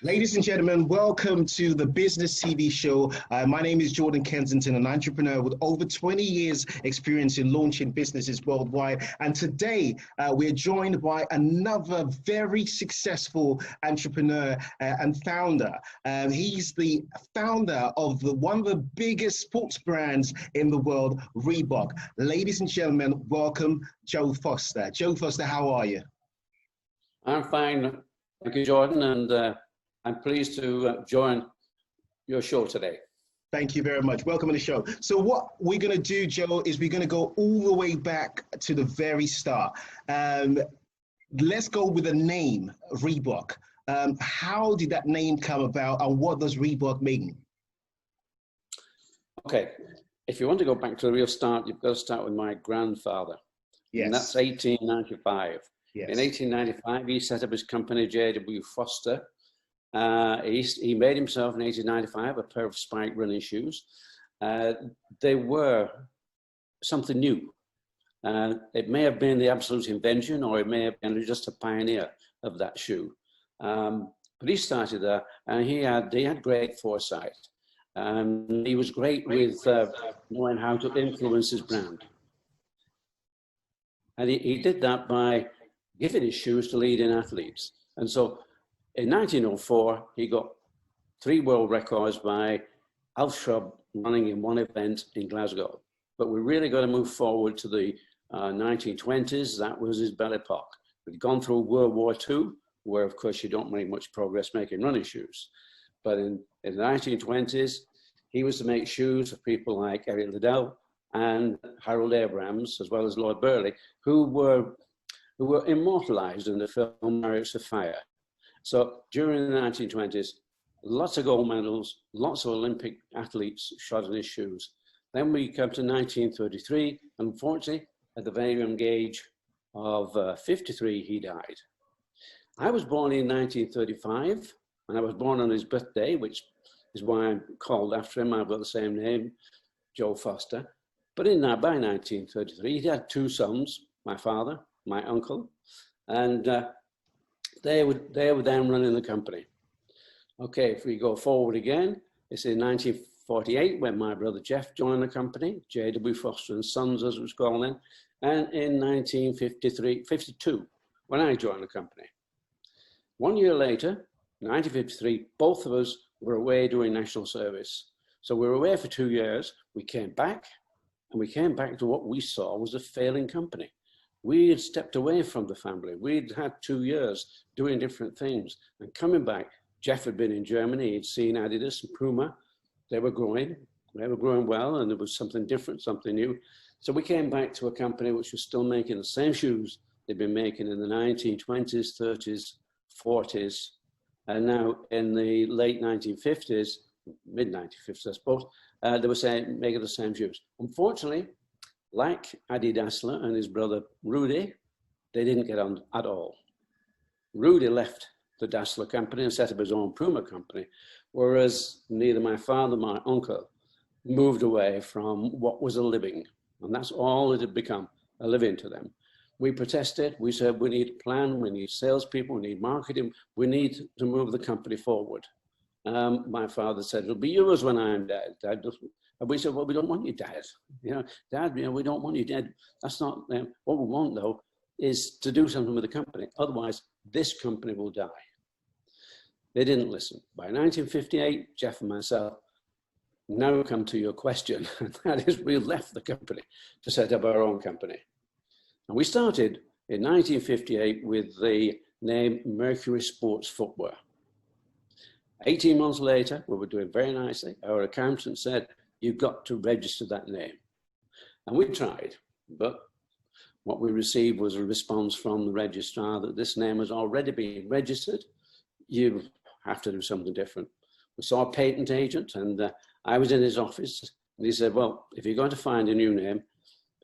Ladies and gentlemen, welcome to the Business TV show. My name is Jordan Kensington, an entrepreneur with over 20 years experience in launching businesses worldwide. And today we're joined by another very successful entrepreneur and founder. He's the founder of one of the biggest sports brands in the world, Reebok. Ladies and gentlemen, welcome Joe Foster. Joe Foster, how are you? I'm fine. Thank you, Jordan. And I'm pleased to join your show today. Thank you very much. Welcome to the show. So what we're going to do, Joe, is we're going to go all the way back to the very start. Let's go with the name Reebok. How did that name come about, and what does Reebok mean? Okay. If you want to go back to the real start, you've got to start with my grandfather. Yes. And that's 1895. Yes. In 1895, he set up his company, J.W. Foster. He made himself in 1895 a pair of spike running shoes. They were something new. It may have been the absolute invention, or it may have been just a pioneer of that shoe. But he started there, and he had great foresight. He was great with knowing how to influence his brand. And he did that by giving his shoes to leading athletes. And so in 1904, he got 3 world records by Alf Shrub running in one event in Glasgow. But we really got to move forward to the 1920s. That was his belle epoque. We'd gone through World War II, where, of course, you don't make much progress making running shoes. But in the 1920s, he was to make shoes for people like Eric Liddell and Harold Abrahams, as well as Lord Burleigh, who were immortalized in the film Chariots of Fire. So during the 1920s, lots of gold medals, lots of Olympic athletes shod in his shoes. Then we come to 1933, and unfortunately, at the very young age of 53, he died. I was born in 1935, and I was born on his birthday, which is why I'm called after him. I've got the same name, Joe Foster. But in that, by 1933, he had 2 sons, my father, my uncle, and they were then running the company. Okay, if we go forward again, it's in 1948 when my brother Jeff joined the company, J.W. Foster and Sons, as it was called then, and in 1952, when I joined the company. 1 year later, 1953, both of us were away doing national service. So we were away for 2 years. We came back, and we came back to what we saw was a failing company. We had stepped away from the family. We'd had 2 years doing different things. And coming back, Jeff had been in Germany. He'd seen Adidas and Puma. They were growing well, and there was something different, something new. So we came back to a company which was still making the same shoes they'd been making in the 1920s, 30s, 40s, and now in the late 1950s, mid-1950s, I suppose, they were making the same shoes. Unfortunately, like Adi Dassler and his brother Rudy, they didn't get on at all. Rudy left the Dassler company and set up his own Puma company, whereas neither my father nor my uncle moved away from what was a living. And that's all it had become, a living to them. We protested. We said, we need a plan, we need salespeople, we need marketing, we need to move the company forward. My father said, it'll be yours when I'm dead. And we said, well, we don't want you dead. Dad, we don't want you dead. That's not, what we want though, is to do something with the company. Otherwise, this company will die. They didn't listen. By 1958, Jeff and myself now come to your question. And that is, we left the company to set up our own company. And we started in 1958 with the name Mercury Sports Footwear. 18 months later, we were doing very nicely. Our accountant said, you've got to register that name. And we tried, but what we received was a response from the registrar that this name has already been registered. You have to do something different. We saw a patent agent, and I was in his office, and he said, well, if you're going to find a new name,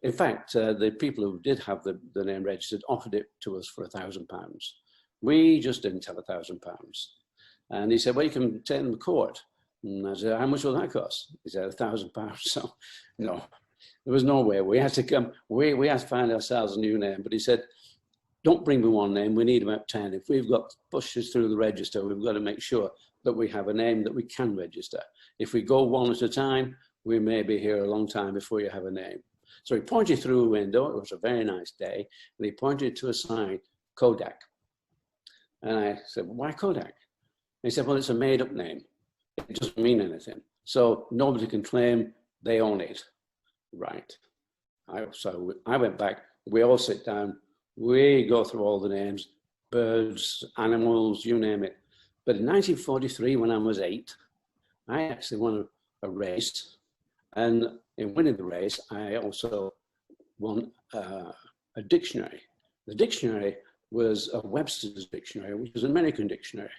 in fact, the people who did have the name registered offered it to us for £1,000. We just didn't have £1,000. And he said, well, you can take them to court. And I said, how much will that cost? He said, £1,000. So, no, there was no way. We had to come, we had to find ourselves a new name. But he said, don't bring me one name, we need about 10. If we've got pushes through the register, we've got to make sure that we have a name that we can register. If we go one at a time, we may be here a long time before you have a name. So he pointed through a window, it was a very nice day, and he pointed to a sign, Kodak. And I said, why Kodak? And he said, well, it's a made up name. It doesn't mean anything. So nobody can claim they own it. Right. So I went back, we all sit down, we go through all the names, birds, animals, you name it. But in 1943, when I was 8, I actually won a race. And in winning the race, I also won a dictionary. The dictionary was a Webster's dictionary, which was an American dictionary.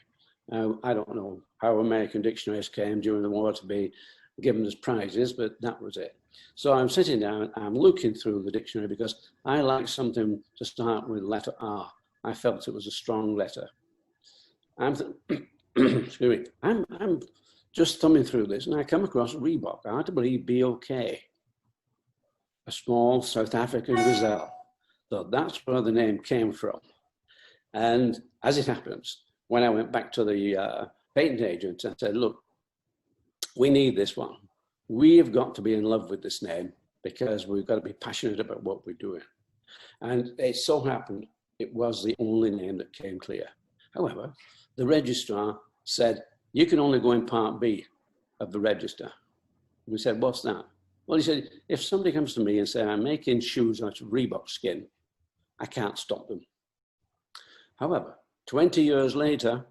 I don't know how American dictionaries came during the war to be given as prizes, but that was it. So I'm sitting down, I'm looking through the dictionary because I like something to start with letter R. I felt it was a strong letter. Excuse me, I'm just thumbing through this and I come across Reebok, hard to believe, B-O-K, a small South African gazelle. So that's where the name came from. And as it happens, when I went back to the patent agent and said, look, we need this one. We've got to be in love with this name because we've got to be passionate about what we're doing. And it so happened it was the only name that came clear. However, the registrar said, you can only go in Part B of the register. We said, what's that? Well, he said, if somebody comes to me and says, I'm making shoes out of Reebok skin, I can't stop them. However, 20 years later,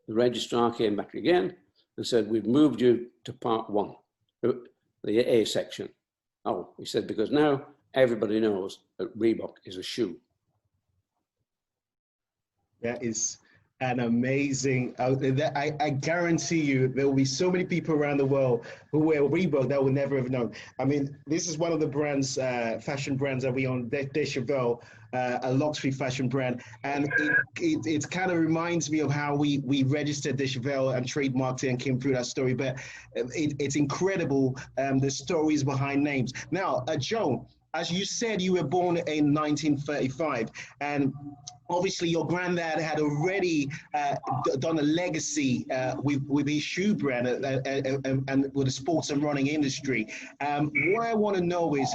the registrar came back again and said, we've moved you to Part 1, the A section. Oh, he said, because now everybody knows that Reebok is a shoe. That is an amazing, I guarantee you there will be so many people around the world who wear Reebok that will never have known. I mean, this is one of the brands, fashion brands that we own, Deschavelle, a luxury fashion brand. And it kind of reminds me of how we registered Deschavelle and trademarked it and came through that story. But it's incredible, the stories behind names. Now, Joe, as you said, you were born in 1935, and obviously your granddad had already done a legacy with his shoe brand and with the sports and running industry. What I want to know is,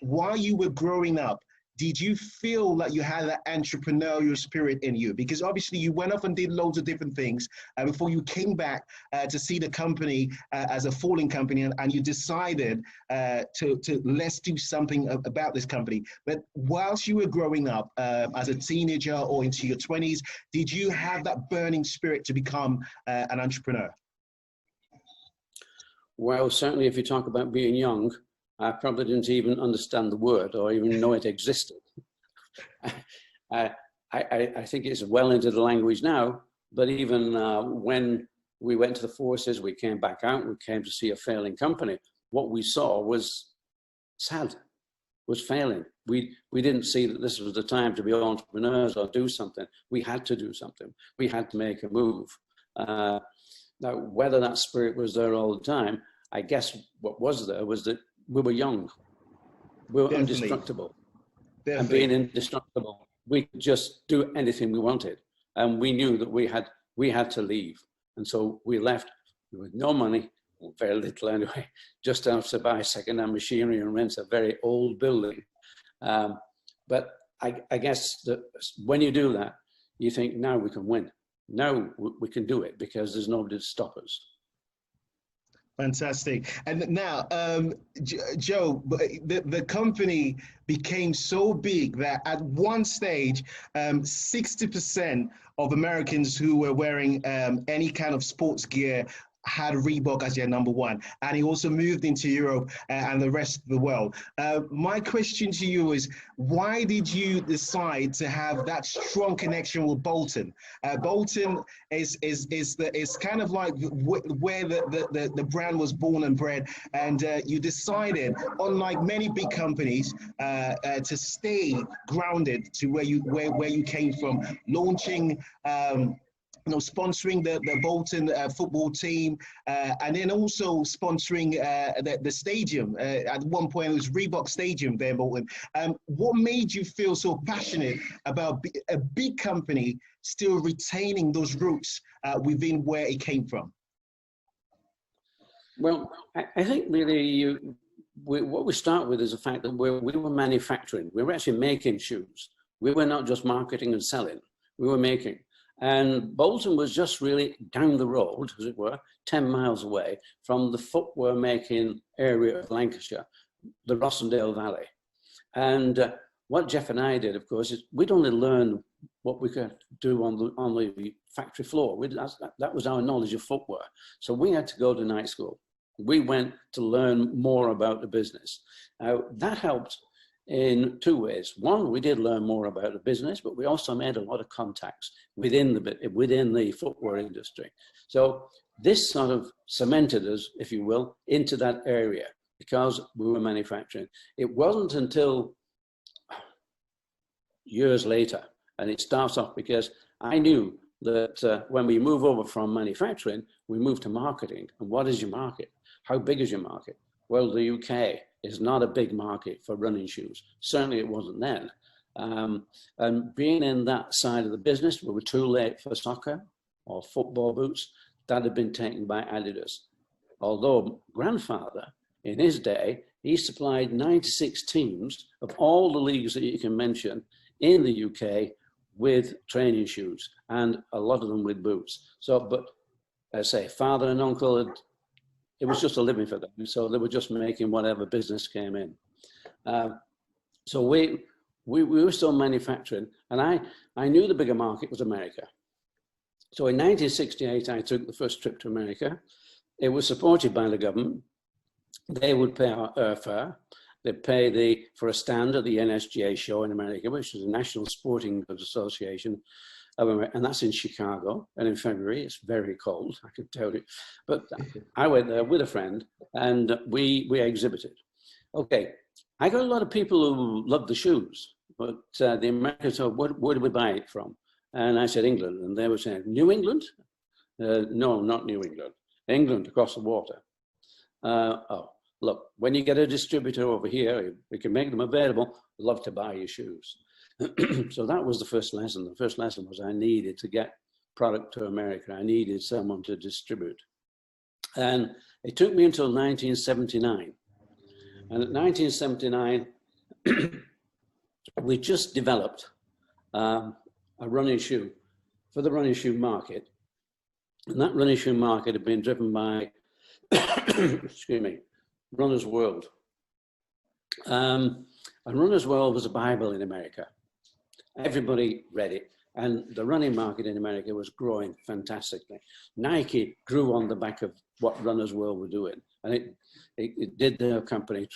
while you were growing up, did you feel that you had that entrepreneurial spirit in you? Because obviously you went off and did loads of different things before you came back to see the company as a falling company, and you decided to let's do something about this company. But whilst you were growing up as a teenager or into your 20s, did you have that burning spirit to become an entrepreneur? Well, certainly if you talk about being young, I probably didn't even understand the word or even know it existed. I think it's well into the language now, but even when we went to the forces, we came back out, we came to see a failing company. What we saw was sad, was failing. We didn't see that this was the time to be entrepreneurs or do something. We had to do something. We had to make a move. Now, whether that spirit was there all the time, I guess what was there was that we were young, we were indestructible. And being indestructible, we could just do anything we wanted. And we knew that we had to leave. And so we left with no money, very little anyway, just enough to buy second-hand machinery and rent a very old building. But I guess that when you do that, you think, now we can win. Now we can do it because there's nobody to stop us. Fantastic. And now, Joe, the company became so big that at one stage, 60% of Americans who were wearing any kind of sports gear had Reebok as their number one, and he also moved into Europe and the rest of the world. My question to you is, why did you decide to have that strong connection with Bolton? Bolton is kind of like where the brand was born and bred, and you decided, unlike many big companies, to stay grounded to where you came from, launching sponsoring the Bolton football team, and then also sponsoring the stadium. At one point, it was Reebok Stadium there, Bolton. What made you feel so passionate about a big company still retaining those roots within where it came from? Well, I think really what we start with is the fact that we were manufacturing. We were actually making shoes. We were not just marketing and selling. We were making. And Bolton was just really down the road, as it were, 10 miles away from the footwear making area of Lancashire, the Rossendale Valley. And what Jeff and I did, of course, is we'd only learn what we could do on the factory floor. That was our knowledge of footwear. So we had to go to night school. We went to learn more about the business. Now, that helped in two ways. One, we did learn more about the business, but we also made a lot of contacts within the footwear industry. So this sort of cemented us, if you will, into that area because we were manufacturing. It wasn't until years later, and it starts off because I knew that when we move over from manufacturing, we move to marketing. And what is your market? How big is your market? Well, the UK is not a big market for running shoes. Certainly it wasn't then. And being in that side of the business, we were too late for soccer or football boots. That had been taken by Adidas. Although grandfather, in his day, he supplied 96 teams of all the leagues that you can mention in the UK with training shoes, and a lot of them with boots. So, but I say, father and uncle, it was just a living for them. So they were just making whatever business came in. So we were still manufacturing, and I knew the bigger market was America. So in 1968, I took the first trip to America. It was supported by the government. They would pay our airfare. They'd pay for a stand at the NSGA show in America, which is the National Sporting Goods Association of America, and that's in Chicago. And in February, it's very cold, I can tell you. But I went there with a friend, and we exhibited. Okay, I got a lot of people who loved the shoes, but the Americans said, where do we buy it from? And I said, England. And they were saying, New England? No, not New England. England, across the water. Oh, look, when you get a distributor over here, we can make them available. Love to buy your shoes. So that was the first lesson. The first lesson was I needed to get product to America. I needed someone to distribute. And it took me until 1979. And at 1979, we just developed a running shoe for the running shoe market. And that running shoe market had been driven by, excuse me, Runner's World. And Runner's World was a Bible in America. Everybody read it. And the running market in America was growing fantastically. Nike grew on the back of what Runner's World were doing. And it did their company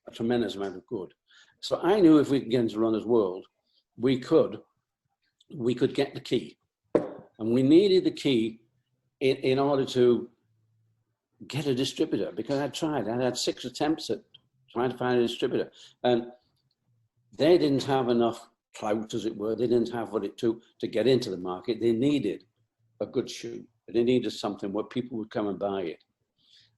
a tremendous amount of good. So I knew if we could get into Runner's World, we could get the key. And we needed the key in order to get a distributor, because I had 6 attempts at trying to find a distributor, and they didn't have enough clout, as it were. They didn't have what it took to get into the market. They needed a good shoe. They needed something where people would come and buy it.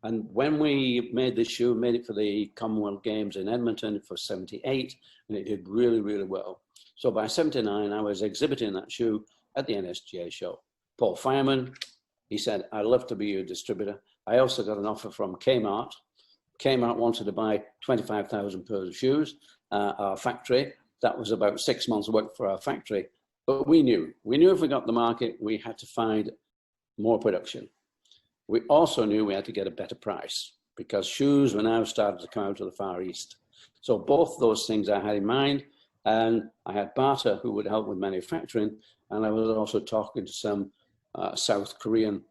And when we made this shoe, made it for the Commonwealth Games in Edmonton for 78, and it did really, really well. So by 79, I was exhibiting that shoe at the NSGA show. Paul Fireman, he said, I'd love to be your distributor. I also got an offer from Kmart. Kmart wanted to buy 25,000 pairs of shoes, our factory. That was about 6 months work for our factory. But we knew if we got the market, we had to find more production. We also knew we had to get a better price because shoes were now starting to come out of the Far East. So both those things I had in mind, and I had barter who would help with manufacturing, and I was also talking to some South Korean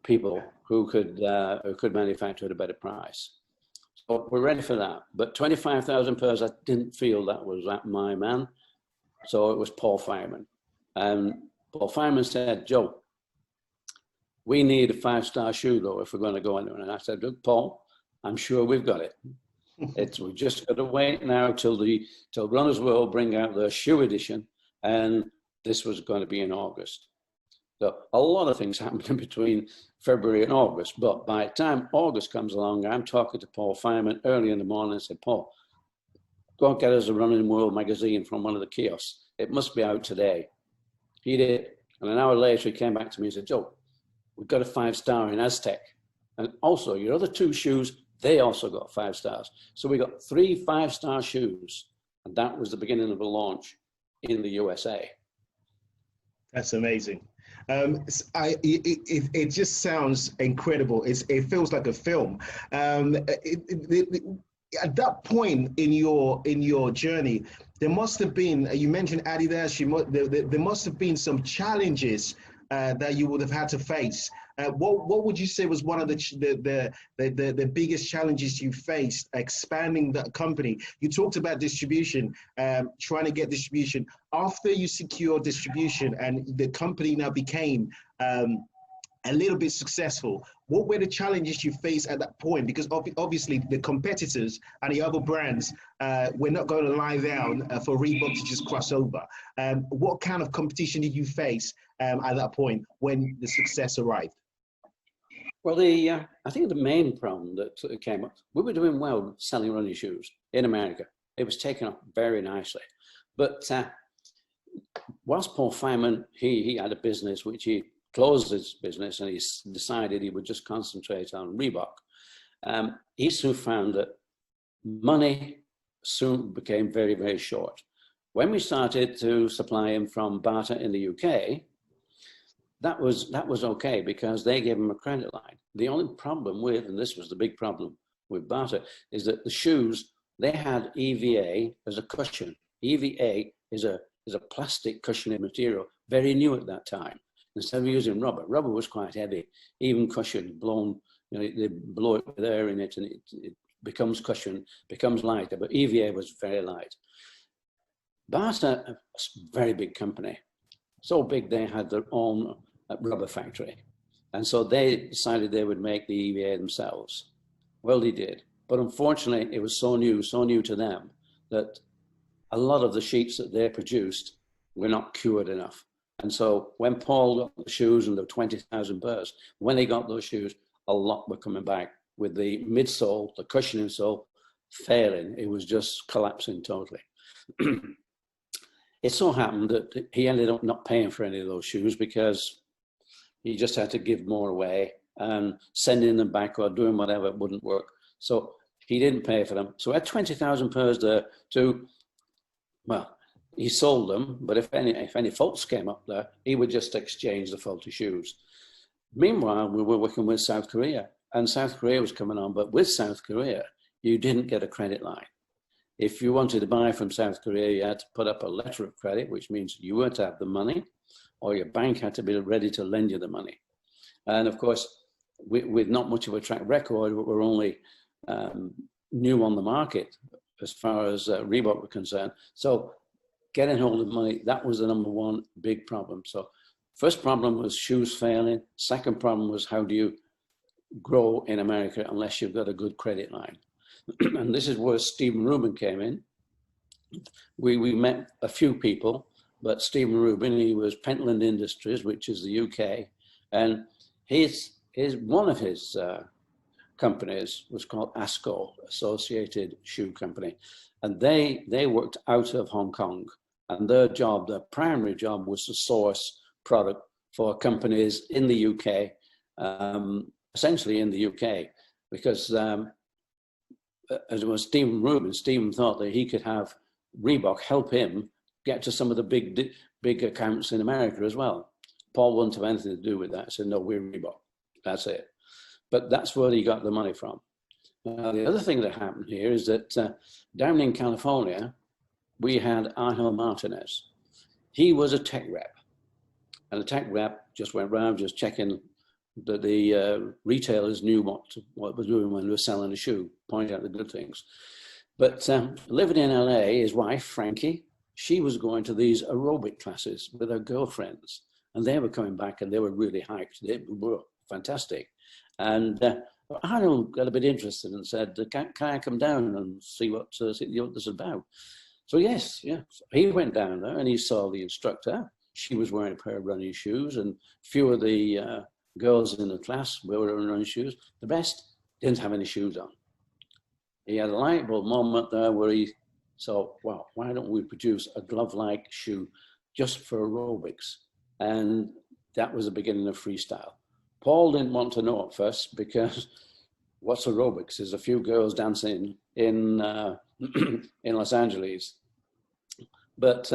people who could manufacture at a better price. So we're ready for that. But 25,000 pairs, I didn't feel that was my man. So it was Paul Fireman. And Paul Fireman said, Joe, we need a 5-star shoe though if we're going to go anywhere. And I said, look, Paul, I'm sure we've got it. We've just got to wait now till Runners World bring out the shoe edition, and this was going to be in August. So a lot of things happened in between February and August. But by the time August comes along, I'm talking to Paul Fireman early in the morning and said, Paul, go and get us a Running World magazine from one of the kiosks. It must be out today. He did. And an hour later, he came back to me and said, Joe, we've got a 5-star in Aztec. And also, your other 2 shoes, they also got 5 stars. So we got 3 5-star shoes. And that was the beginning of the launch in the USA. That's amazing. It just sounds incredible. It feels like a film. At that point in your journey, there must have been. You mentioned Adidas. There must have been some challenges that you would have had to face. What would you say was one of the biggest challenges you faced expanding the company? You talked about distribution, trying to get distribution. After you secure distribution and the company now became a little bit successful, what were the challenges you faced at that point? Because obviously the competitors and the other brands were not going to lie down for Reebok to just cross over. What kind of competition did you face at that point when the success arrived? Well, I think the main problem that came up, we were doing well selling running shoes in America. It was taken up very nicely. But whilst Paul Fireman, he had a business which he closed his business and he decided he would just concentrate on Reebok. He soon found that money soon became very, very short. When we started to supply him from Bata in the UK, that was okay because they gave him a credit line. The only problem with, and this was the big problem with Bata, is that the shoes, they had EVA as a cushion. EVA is a plastic cushioning material, very new at that time. Instead of using rubber, rubber was quite heavy. Even cushion blown, they blow it with air in it and it becomes cushion, becomes lighter, but EVA was very light. Bata, a very big company, so big they had their own rubber factory. And so they decided they would make the EVA themselves. Well, they did. But unfortunately, it was so new to them that a lot of the sheets that they produced were not cured enough. And so when Paul got the shoes, and the 20,000 pairs, when he got those shoes, a lot were coming back with the midsole, the cushioning sole, failing. It was just collapsing totally. It so happened that he ended up not paying for any of those shoes because he just had to give more away and sending them back or doing whatever wouldn't work. So he didn't pay for them. So at 20,000 pairs there well, he sold them, but if any faults came up there, he would just exchange the faulty shoes. Meanwhile, we were working with South Korea, and South Korea was coming on, but with South Korea, you didn't get a credit line. If you wanted to buy from South Korea, you had to put up a letter of credit, which means you were to have the money, or your bank had to be ready to lend you the money. And of course, with not much of a track record, we're only new on the market as far as Reebok were concerned. So getting hold of money, that was the number one big problem. So first problem was shoes failing. Second problem was how do you grow in America unless you've got a good credit line? And this is where Stephen Rubin came in. We met a few people, but Stephen Rubin, he was Pentland Industries, which is the UK, and one of his companies was called ASCO, Associated Shoe Company, and they worked out of Hong Kong, and their primary job was to source product for companies in the UK, essentially in the UK, because as it was Stephen Rubin, Stephen thought that he could have Reebok help him get to some of the big accounts in America as well. Paul wouldn't have anything to do with that. He said, no, we're Reebok. That's it. But that's where he got the money from. The other thing that happened here is that down in California, we had Angel Martinez. He was a tech rep. And the tech rep just went around just checking that the retailers knew what was doing when they were selling a shoe, pointing out the good things. But living in LA, his wife, Frankie, she was going to these aerobic classes with her girlfriends. And they were coming back and they were really hyped. They were fantastic. And Arnold got a bit interested and said, can I come down and see what this is about? So yes, he went down there and he saw the instructor. she was wearing a pair of running shoes, and few of the girls in the class were wearing running shoes. The rest didn't have any shoes on. He had a light bulb moment there where he thought, well, why don't we produce a glove-like shoe just for aerobics? And that was the beginning of freestyle. Paul didn't want to know at first, because what's aerobics? There's a few girls dancing in in Los Angeles. But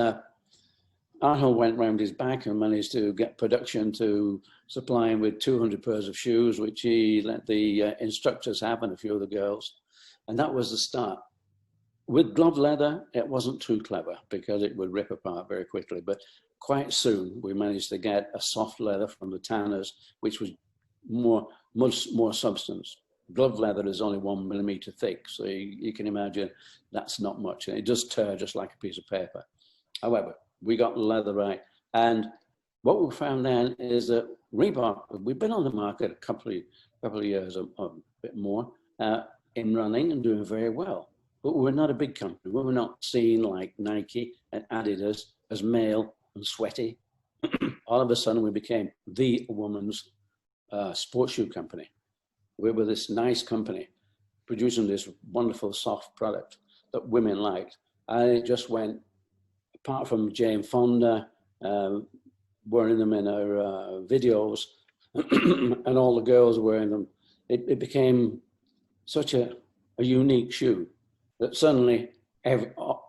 Arnold went round his back and managed to get production to supply him with 200 pairs of shoes, which he let the instructors have and a few of the girls. And that was the start. With glove leather, it wasn't too clever because it would rip apart very quickly. But quite soon, we managed to get a soft leather from the tanners, which was much more substance. Glove leather is only 1 millimeter thick, so you can imagine that's not much. And it does tear just like a piece of paper. However, we got the leather right. And what we found then is that Reebok, we've been on the market a couple of years, a bit more, in running and doing very well. But we're not a big company. We were not seen like Nike and Adidas as male and sweaty. All of a sudden, we became the woman's sports shoe company. We were this nice company producing this wonderful soft product that women liked. And it just went, apart from Jane Fonda wearing them in her videos and all the girls wearing them, it became such a unique shoe that suddenly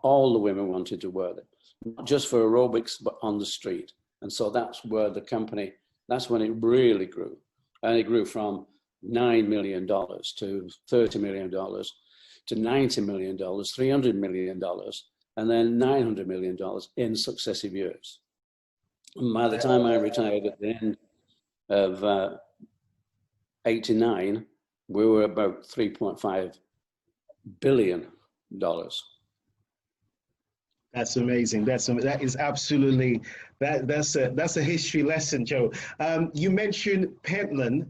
all the women wanted to wear them, not just for aerobics, but on the street. And so that's where the company, that's when it really grew. And it grew from $9 million to $30 million to $90 million, $300 million, and then $900 million in successive years. And by the time I retired at the end of 89, we were about $3.5 billion. That's amazing. That is absolutely that's a history lesson, Joe. You mentioned Pentland.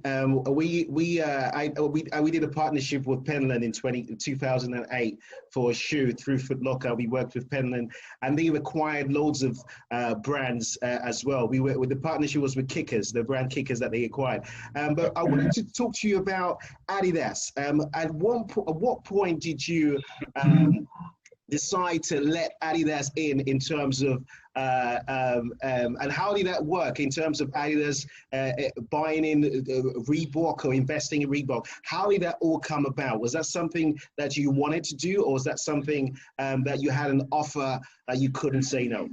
We did a partnership with Pentland in 2008 for a shoe through Foot Locker. We worked with Pentland, and they acquired loads of brands as well. The partnership was with Kickers, the brand Kickers that they acquired. But I wanted to talk to you about Adidas. At what point did you decide to let Adidas in terms of, and how did that work in terms of Adidas buying in Reebok or investing in Reebok? How did that all come about? Was that something that you wanted to do, or was that something that you had an offer that you couldn't say no?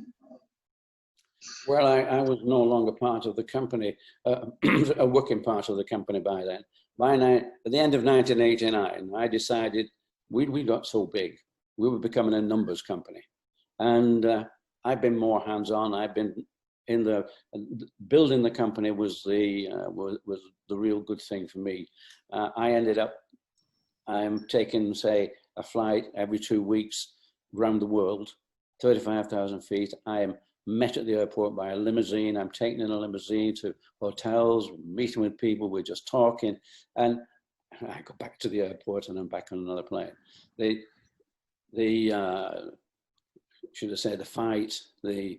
Well, I was no longer part of the company, a working part of the company by then. At the end of 1989, I decided we got so big, we were becoming a numbers company. And I've been more hands-on. I've been in building the company was the real good thing for me. I'm taking, say, a flight every 2 weeks around the world, 35,000 feet. I am met at the airport by a limousine. I'm taken in a limousine to hotels, meeting with people, we're just talking. And I go back to the airport and I'm back on another plane. Should I say, the fight, the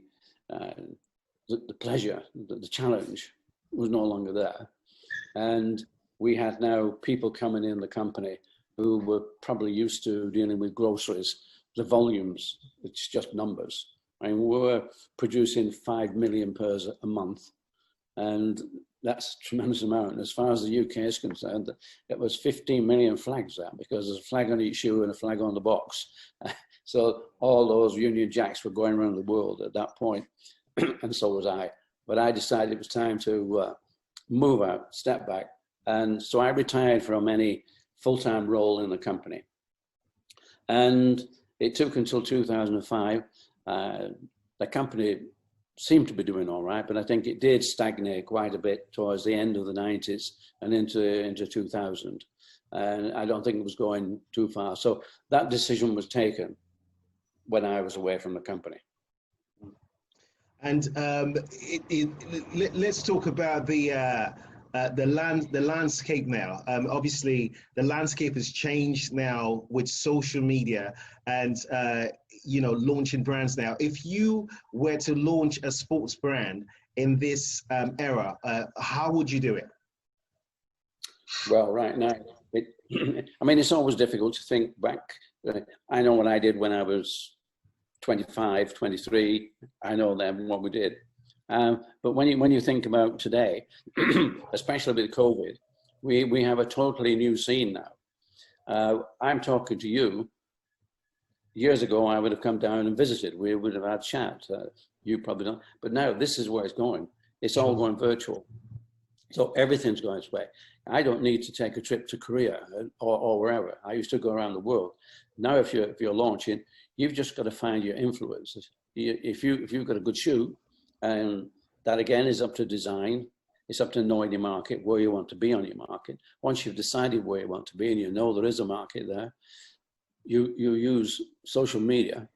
pleasure, the challenge was no longer there. And we had now people coming in the company who were probably used to dealing with groceries, the volumes, it's just numbers. I mean, we were producing 5 million pairs a month, and that's a tremendous amount. As far as the UK is concerned, it was 15 million flags out, because there's a flag on each shoe and a flag on the box. So all those Union Jacks were going around the world at that point, and so was I. But I decided it was time to move out, step back. And so I retired from any full-time role in the company. And it took until 2005. The company seemed to be doing all right, but I think it did stagnate quite a bit towards the end of the 90s and into 2000. And I don't think it was going too far. So that decision was taken when I was away from the company. And let's talk about the the landscape now. Obviously, the landscape has changed now with social media and launching brands now. If you were to launch a sports brand in this era, how would you do it? Well, right now, I mean, it's always difficult to think back. I know what I did when I was 25, 23. I know then what we did. But when you think about today, especially with COVID, we have a totally new scene now. I'm talking to you. Years ago, I would have come down and visited. We would have had chat. You probably don't. But now this is where it's going. It's all going virtual. So everything's going its way. I don't need to take a trip to Korea or wherever. I used to go around the world. Now, if you're launching, you've just got to find your influencers. If you've got a good shoe, and that again is up to design. It's up to knowing your market, where you want to be on your market. Once you've decided where you want to be and you know there is a market there, you use social media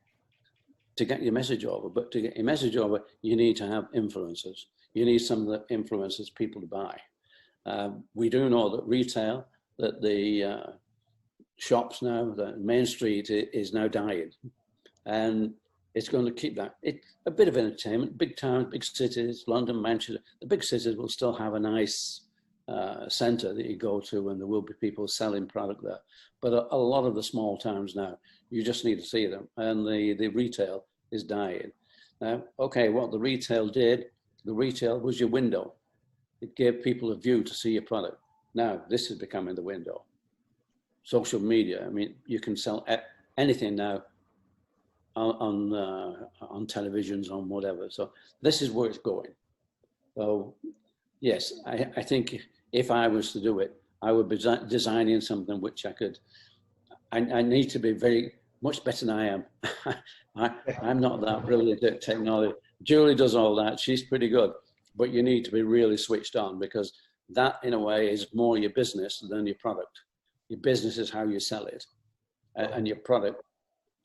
to get your message over. But to get your message over, you need to have influencers. You need some of the influencers people to buy. We do know that retail, that the shops now, the main street is now dying. And it's going to keep that. It's a bit of entertainment. Big towns, big cities, London, Manchester, the big cities will still have a nice centre that you go to, and there will be people selling product there. But a lot of the small towns now, you just need to see them, and the retail is dying. Now, okay, what the retail did, the retail was your window. It gave people a view to see your product. Now, this is becoming the window. Social media, I mean, you can sell anything now on televisions, on whatever. So this is where it's going. So yes, I think if I was to do it, I would be designing something which I need to be very much better than I am. I'm not that brilliant at technology. Julie does all that. She's pretty good, but you need to be really switched on, because that in a way is more your business than your product. Your business is how you sell it, and your product.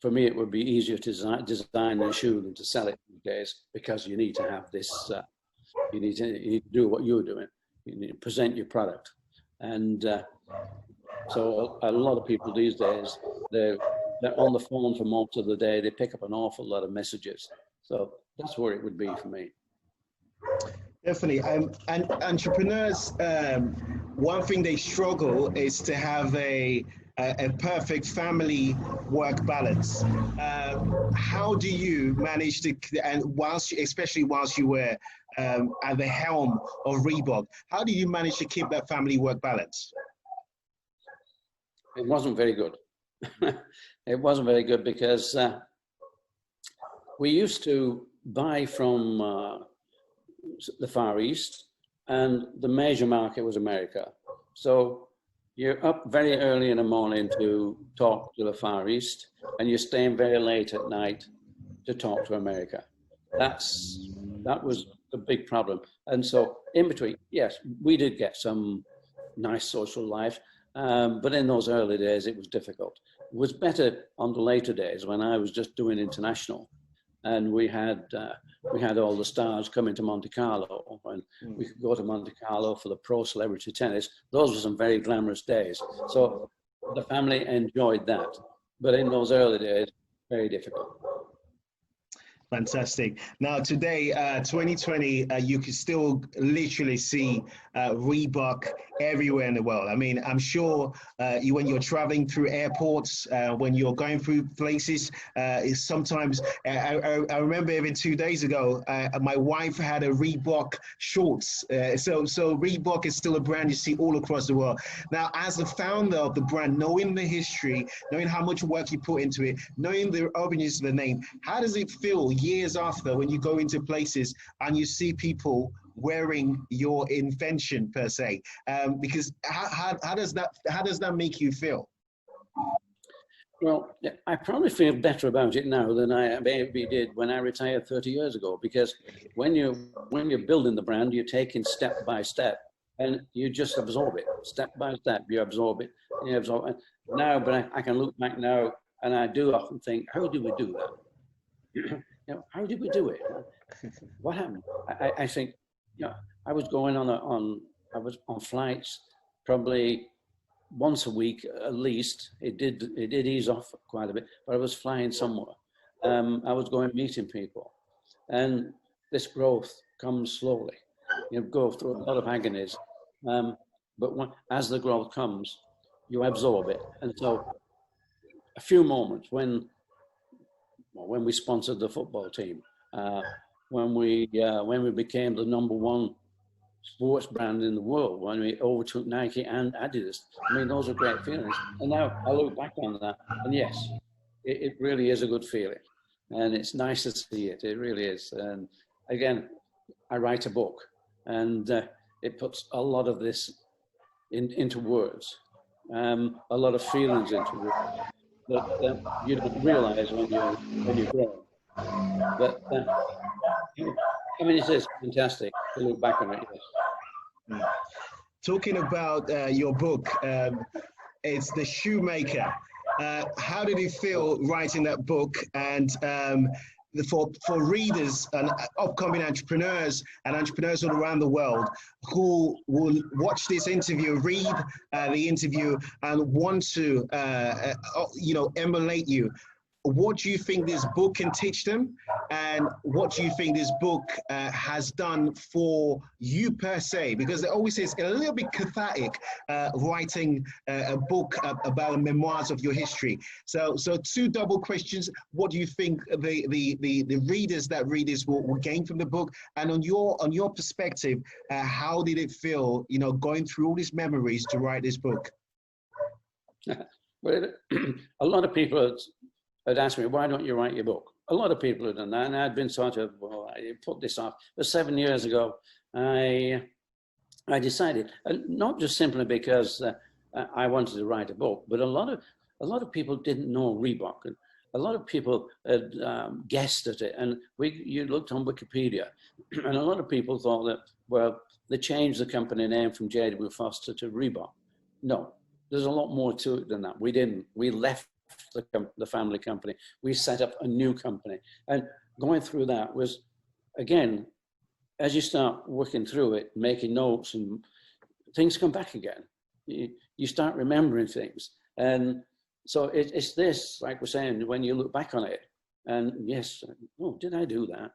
For me, it would be easier to design a shoe than to sell it these days, because you need to have this, you need to do what you're doing. You need to present your product. And so a lot of people these days, they're on the phone for most of the day. They pick up an awful lot of messages. So that's where it would be for me. Definitely. And entrepreneurs, one thing they struggle is to have a perfect family work balance. How do you manage to, and especially whilst you were at the helm of Reebok, how do you manage to keep that family work balance? It wasn't very good. It wasn't very good because we used to buy from the Far East, and the major market was America. So you're up very early in the morning to talk to the Far East, and you're staying very late at night to talk to America. That was the big problem. And so in between, yes, we did get some nice social life, but in those early days, it was difficult. It was better on the later days when I was just doing international, and we had all the stars coming to Monte Carlo, and we could go to Monte Carlo for the pro celebrity tennis. Those were some very glamorous days. So the family enjoyed that. But in those early days, very difficult. Fantastic. Now today, 2020, you can still literally see Reebok everywhere in the world. I mean, I'm sure when you're traveling through airports, when you're going through places, sometimes, I remember even 2 days ago, my wife had a Reebok shorts. So Reebok is still a brand you see all across the world. Now, as the founder of the brand, knowing the history, knowing how much work you put into it, knowing the origins of the name, how does it feel years after when you go into places and you see people wearing your invention per se? Because how does that make you feel? Well, I probably feel better about it now than I maybe did when I retired 30 years ago, because when you're building the brand, you're taking step by step, and you just absorb it. Step by step, you absorb it. You absorb it. Now, but I can look back now, and I do often think, how did we do that? How did we do it? What happened? I think, I was going on I was on flights probably once a week at least. It did ease off quite a bit, but I was flying somewhere. I was going meeting people, and this growth comes slowly. You go through a lot of agonies, but as the growth comes, you absorb it. And so, a few moments when we sponsored the football team, when we became the #1 sports brand in the world, when we overtook Nike and Adidas. I mean, those are great feelings. And now I look back on that, and yes, it really is a good feeling. And it's nice to see it. It really is. And again, I write a book, and it puts a lot of this into words, a lot of feelings into words that you don't realize when you grow. But I mean, it is fantastic to look back on it. Yes. Talking about your book, it's The Shoemaker. How did it feel writing that book? And for readers and upcoming entrepreneurs and entrepreneurs all around the world who will watch this interview, read the interview, and want to, emulate you, what do you think this book can teach them? And what do you think this book has done for you per se? Because it always says a little bit cathartic, writing a book about the memoirs of your history. So two double questions. What do you think the readers that read this will gain from the book? And on your perspective, how did it feel, going through all these memories to write this book? Well, a lot of people had asked me, why don't you write your book? A lot of people had done that, and I'd been sort of, well, I put this off. But 7 years ago, I decided, not just simply because I wanted to write a book, but a lot of people didn't know Reebok, and a lot of people had guessed at it. And you looked on Wikipedia, and a lot of people thought that, well, they changed the company name from J.W. Foster to Reebok. No, there's a lot more to it than that. We didn't. We left the family company. We set up a new company, and going through that was, again, as you start working through it, making notes, and things come back again. You start remembering things, and so it's this, like we're saying, when you look back on it, and yes, oh, did I do that?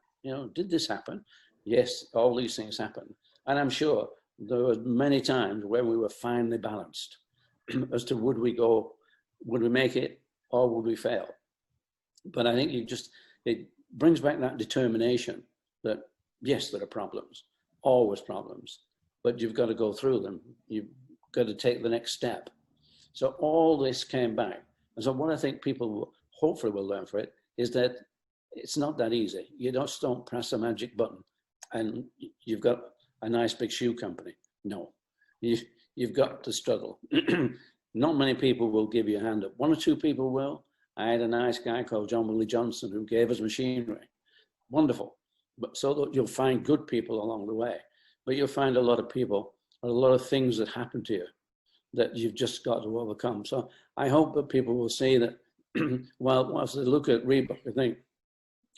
Did this happen? Yes, all these things happen, and I'm sure there were many times when we were finely balanced as to would we make it, or would we fail? But I think it brings back that determination that, yes, there are problems, always problems, but you've got to go through them. You've got to take the next step. So all this came back. And so what I think people hopefully will learn from it is that it's not that easy. You just don't press a magic button and you've got a nice big shoe company. No, you've got to struggle. Not many people will give you a hand up. 1 or 2 people will. I had a nice guy called John Willie Johnson who gave us machinery. Wonderful. But so that you'll find good people along the way. But you'll find a lot of people, a lot of things that happen to you that you've just got to overcome. So I hope that people will see that, well, once they look at Reebok, they think,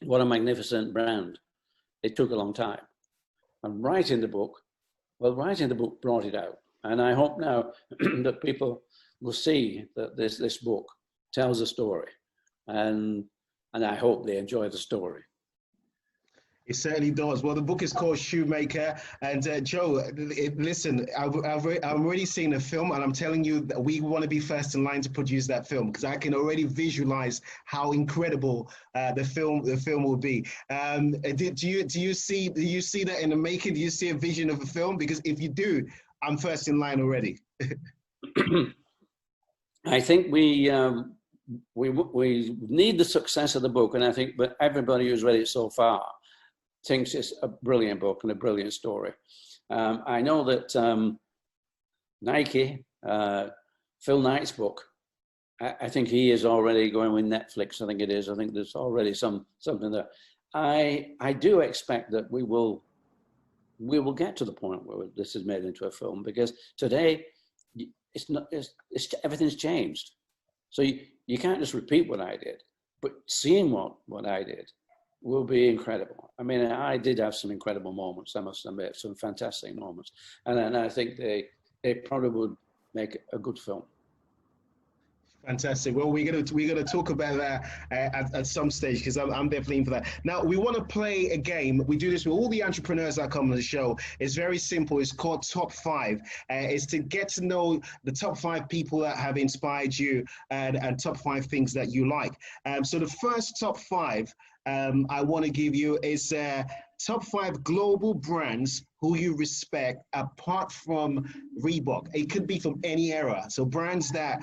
what a magnificent brand. It took a long time. And writing the book brought it out. And I hope now that people will see that this book tells a story, and I hope they enjoy the story. It certainly does. Well, the book is called Shoemaker, and Joe, listen, I'm already seeing the film, and I'm telling you that we want to be first in line to produce that film because I can already visualize how incredible the film will be. Do you see that in the making? Do you see a vision of a film? Because if you do, I'm first in line already. I think we need the success of the book, and I think that everybody who's read it so far thinks it's a brilliant book and a brilliant story. I know that Nike, Phil Knight's book, I think he is already going with Netflix. I think it is. I think there's already something there. I do expect that we will get to the point where this is made into a film, because today everything's changed. So you can't just repeat what I did, but seeing what I did, will be incredible. I mean, I did have some incredible moments, I must admit, some fantastic moments. And I think they probably would make a good film. Fantastic. Well, we're gonna talk about that at some stage because I'm definitely in for that. Now we want to play a game. We do this with all the entrepreneurs that come on the show. It's very simple. It's called Top Five. It's to get to know the top five people that have inspired you and top five things that you like. So the first top five I want to give you is top five global brands who you respect apart from Reebok. It could be from any era. So brands that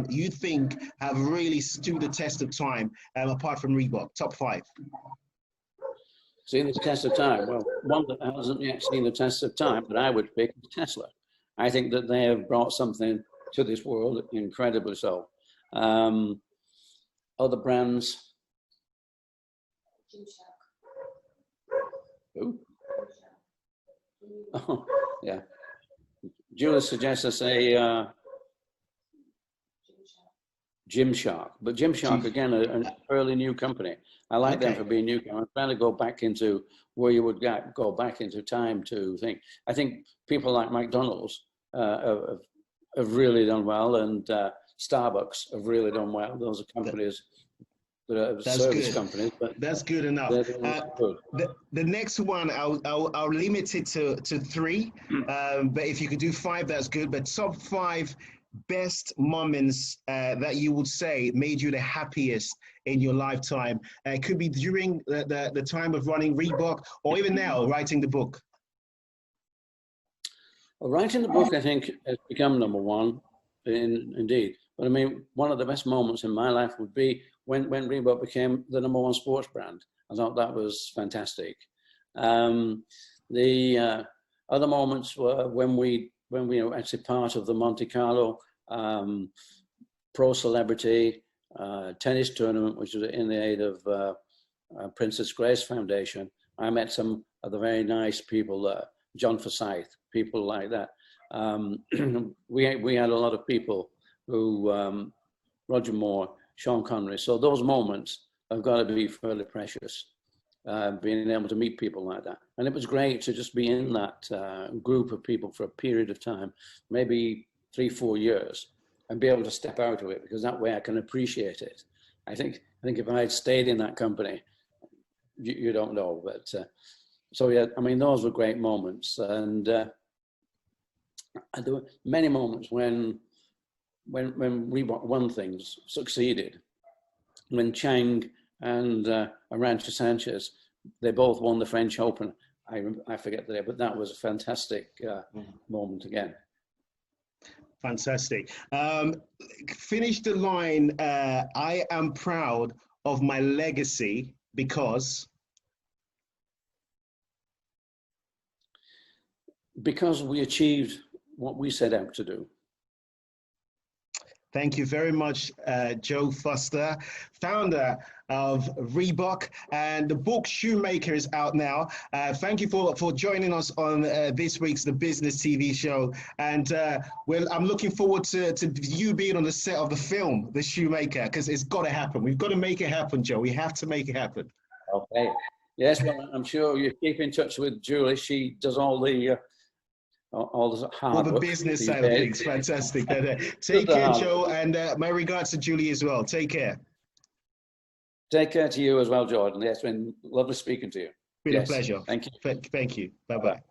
you think have really stood the test of time apart from Reebok. Top five. Seen the test of time. Well, one that hasn't yet seen the test of time, but I would pick Tesla. I think that they have brought something to this world, incredibly so. Other brands. Who? Oh, yeah. Julie suggests I say Gymshark, but Gymshark again, an early new company. I like them for being new. I'm trying to go back into where you would go back into time to think. I think people like McDonald's have really done well, and Starbucks have really done well. Those are companies. That's service good. Companies, but that's good enough. Good. The next one, I'll limit it to three. But if you could do five, that's good. But top five best moments that you would say made you the happiest in your lifetime. It could be during the time of running Reebok, or even now writing the book. Well, writing the book, I think, has become number one, indeed. But I mean, one of the best moments in my life would be when Reebok became the number one sports brand. I thought that was fantastic. The other moments were when we were actually part of the Monte Carlo Pro Celebrity tennis tournament, which was in the aid of Princess Grace Foundation. I met some of the very nice people there, John Forsyth, people like that. We had a lot of people who, Roger Moore, Sean Connery. So those moments have got to be fairly precious, being able to meet people like that. And it was great to just be in that group of people for a period of time, maybe 3-4 years, and be able to step out of it, because that way I can appreciate it. I think if I had stayed in that company, you don't know. But so yeah, I mean, those were great moments. And there were many moments when Reebok won things, succeeded. When Chang and Arantxa Sanchez, they both won the French Open. I forget the day, but that was a fantastic moment again. Fantastic. Finish the line, I am proud of my legacy because we achieved what we set out to do. Thank you very much, Joe Foster, founder of Reebok, and the book Shoemaker is out now. Thank you for joining us on this week's The Business TV show. And I'm looking forward to you being on the set of the film, The Shoemaker, because it's got to happen. We've got to make it happen, Joe. We have to make it happen. Okay. Yes, well, I'm sure you keep in touch with Julie. She does all the hard the business side of things. Fantastic. Take care, Joe, and my regards to Julie as well. Take care. Take care to you as well, Jordan. It's been lovely speaking to you. Been a pleasure. Thank you. Thank you. Bye-bye.